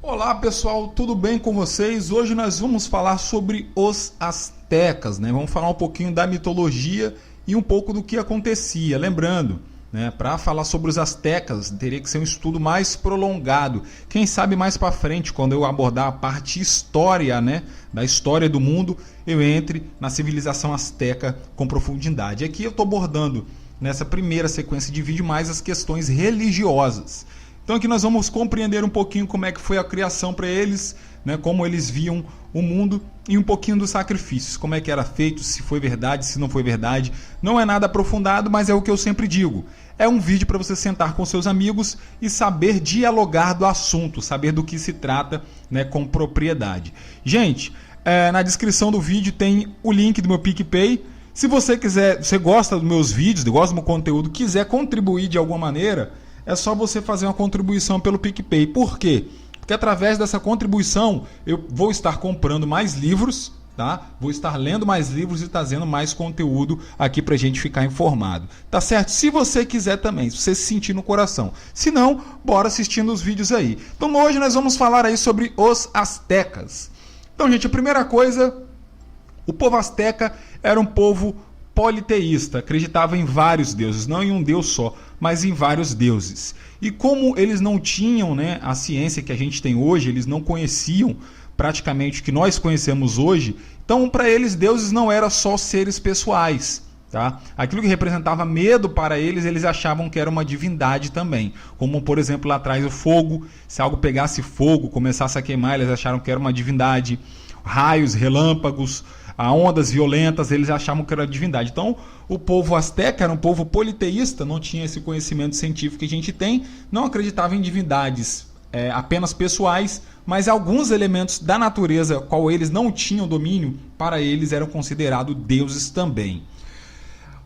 Olá pessoal, tudo bem com vocês? Hoje nós vamos falar sobre os astecas, né? Vamos falar um pouquinho da mitologia e um pouco do que acontecia. Lembrando, né, para falar sobre os astecas teria que ser um estudo mais prolongado. Quem sabe mais para frente, quando eu abordar a parte história, né, da história do mundo, eu entre na civilização asteca com profundidade. Aqui eu estou abordando nessa primeira sequência de vídeo mais as questões religiosas. Então aqui nós vamos compreender um pouquinho como é que foi a criação para eles, né, como eles viam o mundo e um pouquinho dos sacrifícios, como é que era feito, se foi verdade, se não foi verdade. Não é nada aprofundado, mas é o que eu sempre digo. É um vídeo para você sentar com seus amigos e saber dialogar do assunto, saber do que se trata, né, com propriedade. Gente, na descrição do vídeo tem o link do meu PicPay. Se você quiser, você gosta dos meus vídeos, gosta do meu conteúdo, quiser contribuir de alguma maneira, é só você fazer uma contribuição pelo PicPay. Por quê? Porque através dessa contribuição eu vou estar comprando mais livros, tá? Vou estar lendo mais livros e trazendo mais conteúdo aqui pra gente ficar informado. Tá certo? Se você quiser também, se você se sentir no coração. Se não, bora assistindo os vídeos aí. Então hoje nós vamos falar aí sobre os astecas. Então, gente, a primeira coisa, o povo asteca era um povo politeísta, acreditava em vários deuses, não em um deus só, mas em vários deuses. E como eles não tinham, né, a ciência que a gente tem hoje, eles não conheciam praticamente o que nós conhecemos hoje, então para eles deuses não eram só seres pessoais. Tá? Aquilo que representava medo para eles, eles achavam que era uma divindade também. Como, por exemplo, lá atrás o fogo, se algo pegasse fogo, começasse a queimar, eles acharam que era uma divindade. Raios, relâmpagos, ondas violentas, eles achavam que era divindade. Então, o povo asteca era um povo politeísta, não tinha esse conhecimento científico que a gente tem, não acreditava em divindades apenas pessoais, mas alguns elementos da natureza, qual eles não tinham domínio, para eles eram considerados deuses também.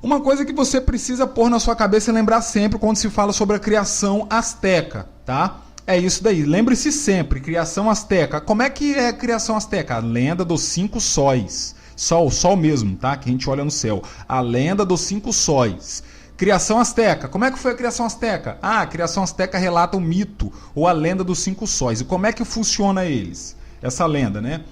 Uma coisa que você precisa pôr na sua cabeça e lembrar sempre quando se fala sobre a criação asteca, tá? É isso daí, lembre-se sempre, criação asteca. Como é que é a criação asteca? A lenda dos 5 sóis. Sol mesmo, tá? Que a gente olha no céu. A lenda dos 5 sóis. Criação asteca. Como é que foi a criação asteca? A criação asteca relata o mito ou a lenda dos 5 sóis. E como é que funciona eles? Essa lenda, né?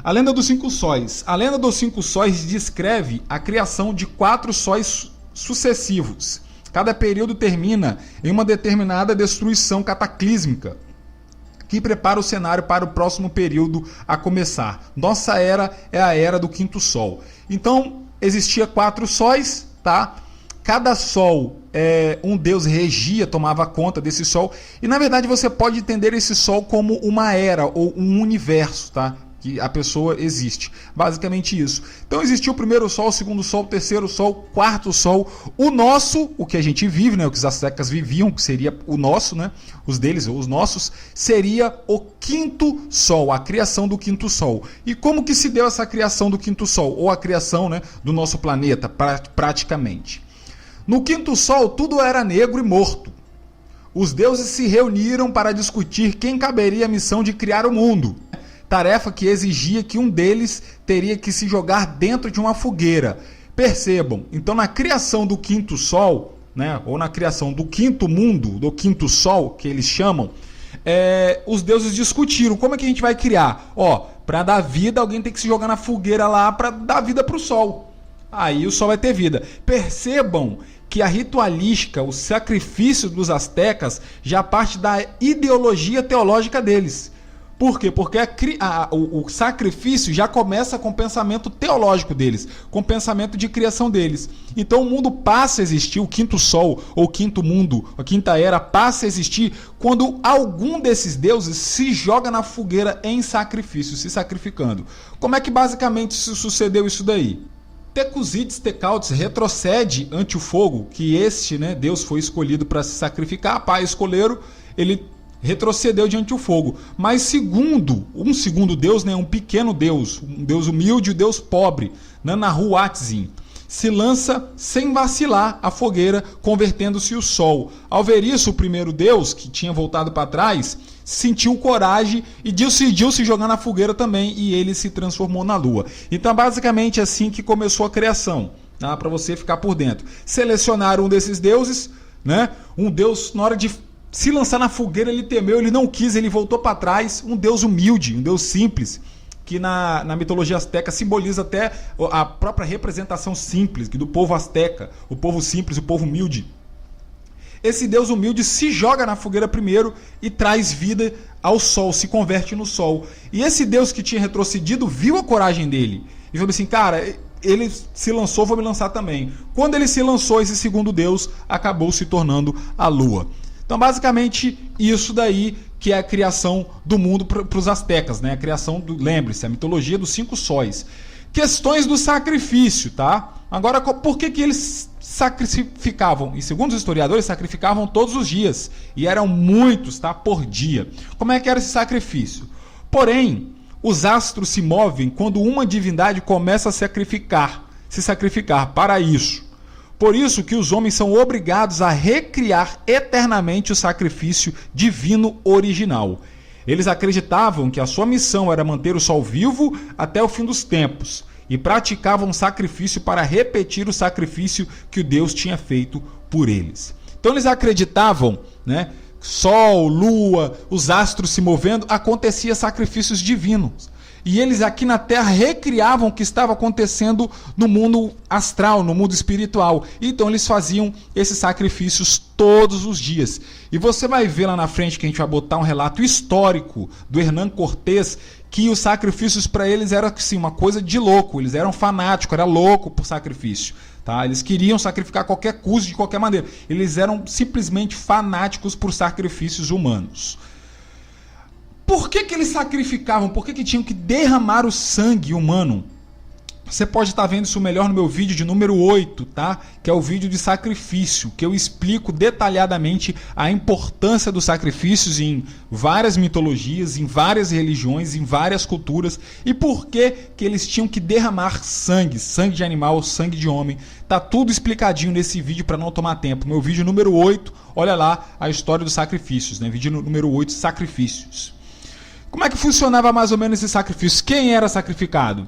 A lenda dos 5 sóis. A lenda dos 5 sóis descreve a criação de 4 sóis sucessivos. Cada período termina em uma determinada destruição cataclísmica que prepara o cenário para o próximo período a começar. Nossa era é a era do 5º sol. Então, existia 4 sóis, tá? Cada sol, um deus regia, tomava conta desse sol. E, na verdade, você pode entender esse sol como uma era ou um universo, tá? Que a pessoa existe. Basicamente isso. Então existiu o primeiro sol, o segundo sol, o terceiro sol, o quarto sol. O nosso, o que a gente vive, né, o que os astecas viviam, que seria o nosso, né, os deles ou os nossos, seria o 5º sol, a criação do 5º sol. E como que se deu essa criação do 5º sol? Ou a criação, né, do nosso planeta, praticamente. No 5º sol, tudo era negro e morto. Os deuses se reuniram para discutir quem caberia a missão de criar o mundo. Tarefa que exigia que um deles teria que se jogar dentro de uma fogueira. Percebam, então na criação do 5º sol, né, ou na criação do 5º mundo, do 5º sol, que eles chamam, os deuses discutiram como é que a gente vai criar. Para dar vida, alguém tem que se jogar na fogueira lá para dar vida para o sol. Aí o sol vai ter vida. Percebam que a ritualística, o sacrifício dos astecas, já parte da ideologia teológica deles. Por quê? Porque o sacrifício já começa com o pensamento teológico deles, com o pensamento de criação deles. Então o mundo passa a existir, o 5º sol, ou 5º mundo, a 5ª era, passa a existir quando algum desses deuses se joga na fogueira em sacrifício, se sacrificando. Como é que basicamente sucedeu isso daí? Tecuzides Tecaltes retrocede ante o fogo, que este, né, Deus foi escolhido para se sacrificar, pai escolheram, ele retrocedeu diante do fogo. Mas um segundo Deus, né, um pequeno Deus, um Deus humilde e um Deus pobre, Nanahuatzin, se lança sem vacilar à fogueira, convertendo-se o sol. Ao ver isso, o primeiro Deus, que tinha voltado para trás, sentiu coragem e decidiu se jogar na fogueira também, e ele se transformou na lua. Então, basicamente, assim que começou a criação, tá? Para você ficar por dentro. Selecionaram um desses deuses, né? Um deus, na hora de se lançar na fogueira, ele temeu, ele não quis, ele voltou para trás. Um Deus humilde, um Deus simples, que na mitologia asteca simboliza até a própria representação simples do povo asteca, o povo simples, o povo humilde. Esse Deus humilde se joga na fogueira primeiro e traz vida ao sol, se converte no sol. E esse Deus que tinha retrocedido viu a coragem dele e falou assim, cara, ele se lançou, vou me lançar também. Quando ele se lançou, esse segundo Deus acabou se tornando a lua. Então, basicamente, isso daí que é a criação do mundo para os astecas, né? A criação lembre-se, a mitologia dos 5 sóis. Questões do sacrifício, tá? Agora, por que eles sacrificavam? E segundo os historiadores, sacrificavam todos os dias. E eram muitos, tá? Por dia. Como é que era esse sacrifício? Porém, os astros se movem quando uma divindade começa a se sacrificar para isso. Por isso que os homens são obrigados a recriar eternamente o sacrifício divino original. Eles acreditavam que a sua missão era manter o sol vivo até o fim dos tempos e praticavam sacrifício para repetir o sacrifício que o Deus tinha feito por eles. Então eles acreditavam, né? Sol, lua, os astros se movendo, acontecia sacrifícios divinos. E eles aqui na Terra recriavam o que estava acontecendo no mundo astral, no mundo espiritual. Então eles faziam esses sacrifícios todos os dias. E você vai ver lá na frente que a gente vai botar um relato histórico do Hernán Cortés, que os sacrifícios para eles eram assim, uma coisa de louco. Eles eram fanáticos, era louco por sacrifício. Tá? Eles queriam sacrificar a qualquer custo, de qualquer maneira. Eles eram simplesmente fanáticos por sacrifícios humanos. Por que eles sacrificavam? Por que tinham que derramar o sangue humano? Você pode estar vendo isso melhor no meu vídeo de número 8, tá? Que é o vídeo de sacrifício, que eu explico detalhadamente a importância dos sacrifícios em várias mitologias, em várias religiões, em várias culturas, e por que eles tinham que derramar sangue, sangue de animal, sangue de homem. Tá tudo explicadinho nesse vídeo para não tomar tempo. Meu vídeo número 8, olha lá a história dos sacrifícios, né? Vídeo número 8, sacrifícios. Como é que funcionava mais ou menos esse sacrifício? Quem era sacrificado?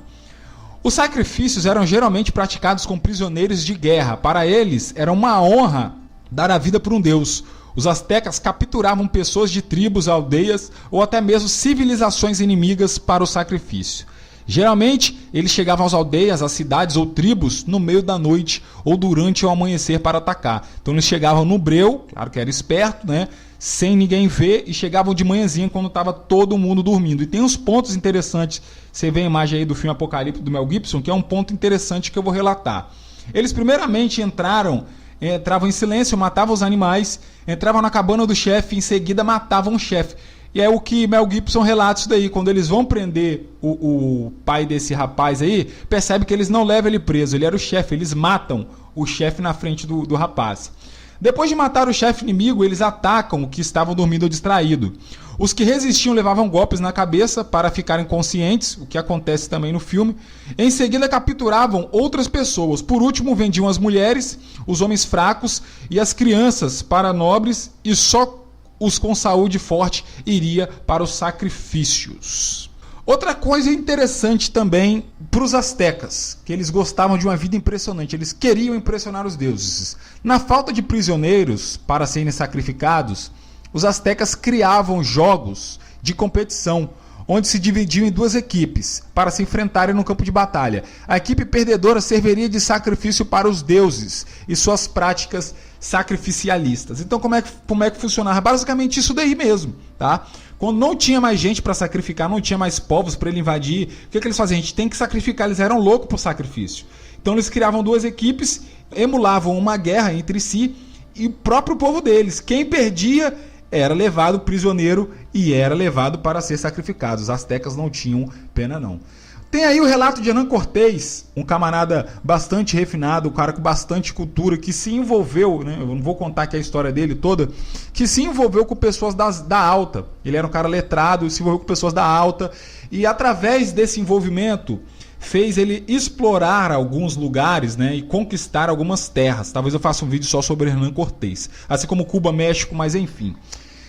Os sacrifícios eram geralmente praticados com prisioneiros de guerra. Para eles, era uma honra dar a vida por um deus. Os astecas capturavam pessoas de tribos, aldeias ou até mesmo civilizações inimigas para o sacrifício. Geralmente, eles chegavam às aldeias, às cidades ou tribos no meio da noite ou durante o amanhecer para atacar. Então eles chegavam no breu, claro que era esperto, né? Sem ninguém ver, e chegavam de manhãzinha quando estava todo mundo dormindo. E tem uns pontos interessantes, você vê a imagem aí do filme Apocalipse do Mel Gibson, que é um ponto interessante que eu vou relatar. Eles primeiramente entravam em silêncio, matavam os animais, entravam na cabana do chefe, em seguida matavam o chefe. E é o que Mel Gibson relata isso daí. Quando eles vão prender o pai desse rapaz aí, percebe que eles não levam ele preso, ele era o chefe, eles matam o chefe na frente do rapaz. Depois de matar o chefe inimigo, eles atacam o que estavam dormindo ou distraído. Os que resistiam levavam golpes na cabeça para ficarem conscientes, o que acontece também no filme. Em seguida, capturavam outras pessoas. Por último, vendiam as mulheres, os homens fracos e as crianças para nobres, e só os com saúde forte iria para os sacrifícios. Outra coisa interessante também para os astecas, que eles gostavam de uma vida impressionante, eles queriam impressionar os deuses. Na falta de prisioneiros para serem sacrificados, os astecas criavam jogos de competição, onde se dividiam em 2 equipes para se enfrentarem no campo de batalha. A equipe perdedora serviria de sacrifício para os deuses e suas práticas sacrificialistas. Então como é que funcionava? Basicamente isso daí mesmo, tá? Quando não tinha mais gente para sacrificar, não tinha mais povos para ele invadir, o que eles faziam? A gente tem que sacrificar, eles eram loucos por sacrifício. Então eles criavam 2 equipes, emulavam uma guerra entre si e o próprio povo deles. Quem perdia era levado prisioneiro e era levado para ser sacrificado. Os astecas não tinham pena não. Tem aí o relato de Hernán Cortés, um camarada bastante refinado, um cara com bastante cultura, que se envolveu, né, eu não vou contar aqui a história dele toda, que se envolveu com pessoas da alta. Ele era um cara letrado, se envolveu com pessoas da alta, e através desse envolvimento fez ele explorar alguns lugares, né, e conquistar algumas terras. Talvez eu faça um vídeo só sobre Hernán Cortés, assim como Cuba, México, mas enfim.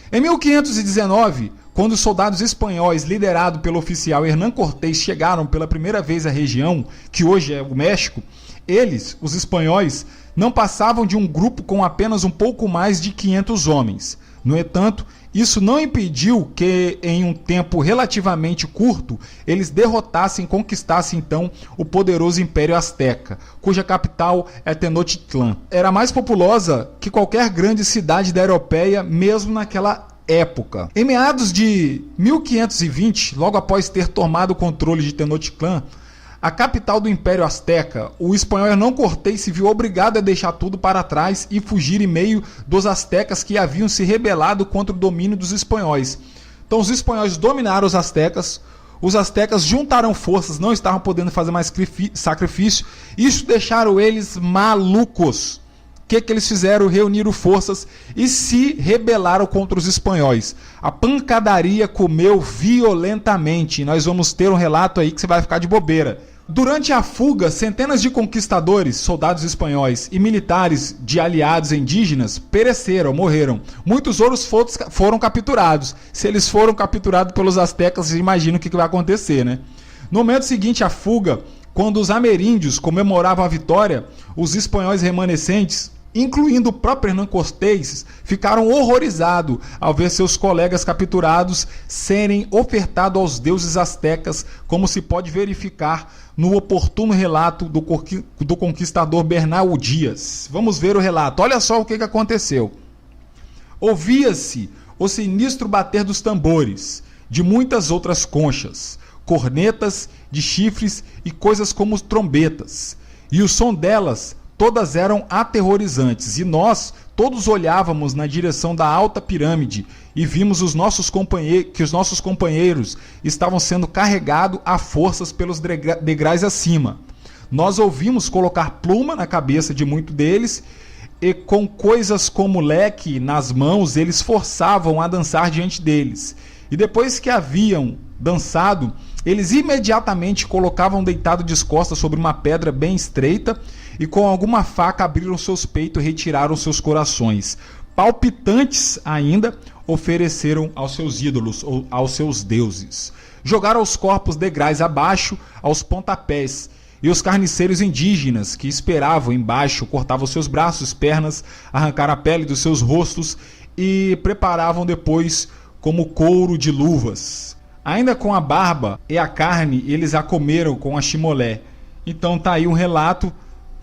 Em 1519, quando os soldados espanhóis, liderados pelo oficial Hernán Cortés, chegaram pela primeira vez à região, que hoje é o México, eles, os espanhóis, não passavam de um grupo com apenas um pouco mais de 500 homens. No entanto, isso não impediu que, em um tempo relativamente curto, eles derrotassem e conquistassem então o poderoso Império Azteca, cuja capital é Tenochtitlán. Era mais populosa que qualquer grande cidade da europeia, mesmo naquela época. Em meados de 1520, logo após ter tomado o controle de Tenochtitlán, a capital do Império Azteca, o espanhol Hernán Cortés se viu obrigado a deixar tudo para trás e fugir em meio dos aztecas que haviam se rebelado contra o domínio dos espanhóis. Então os espanhóis dominaram os aztecas juntaram forças, não estavam podendo fazer mais sacrifício, isso deixaram eles malucos. O que eles fizeram? Reuniram forças e se rebelaram contra os espanhóis. A pancadaria comeu violentamente. Nós vamos ter um relato aí que você vai ficar de bobeira. Durante a fuga, centenas de conquistadores, soldados espanhóis e militares de aliados indígenas pereceram, morreram. Muitos outros foram capturados. Se eles foram capturados pelos aztecas, você imagina o que vai acontecer, né? No momento seguinte à fuga, quando os ameríndios comemoravam a vitória, os espanhóis remanescentes, incluindo o próprio Hernán Cortés, ficaram horrorizados ao ver seus colegas capturados serem ofertados aos deuses aztecas, como se pode verificar no oportuno relato do conquistador Bernal Dias. Vamos ver o relato. Olha só o que aconteceu. Ouvia-se o sinistro bater dos tambores, de muitas outras conchas, cornetas, de chifres e coisas como trombetas. E o som delas todas eram aterrorizantes, e nós todos olhávamos na direção da alta pirâmide e vimos que os nossos companheiros estavam sendo carregados a forças pelos degraus acima. Nós ouvimos colocar pluma na cabeça de muitos deles, e com coisas como leque nas mãos, eles forçavam a dançar diante deles. E depois que haviam dançado, eles imediatamente colocavam deitado de costas sobre uma pedra bem estreita e com alguma faca abriram seus peitos e retiraram seus corações. Palpitantes ainda, ofereceram aos seus ídolos ou aos seus deuses. Jogaram os corpos degraus abaixo aos pontapés, e os carniceiros indígenas que esperavam embaixo cortavam seus braços, pernas, arrancaram a pele dos seus rostos e preparavam depois como couro de luvas. Ainda com a barba e a carne, eles a comeram com a chimolé. Então tá aí um relato,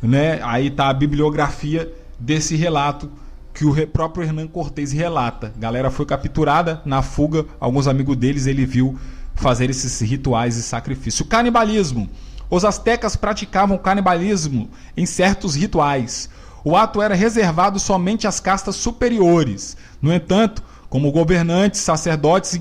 né? Aí tá a bibliografia desse relato que o próprio Hernán Cortés relata. A galera foi capturada na fuga, alguns amigos deles ele viu fazer esses rituais e sacrifício. O canibalismo. Os astecas praticavam canibalismo em certos rituais. O ato era reservado somente às castas superiores. No entanto, como governantes, sacerdotes e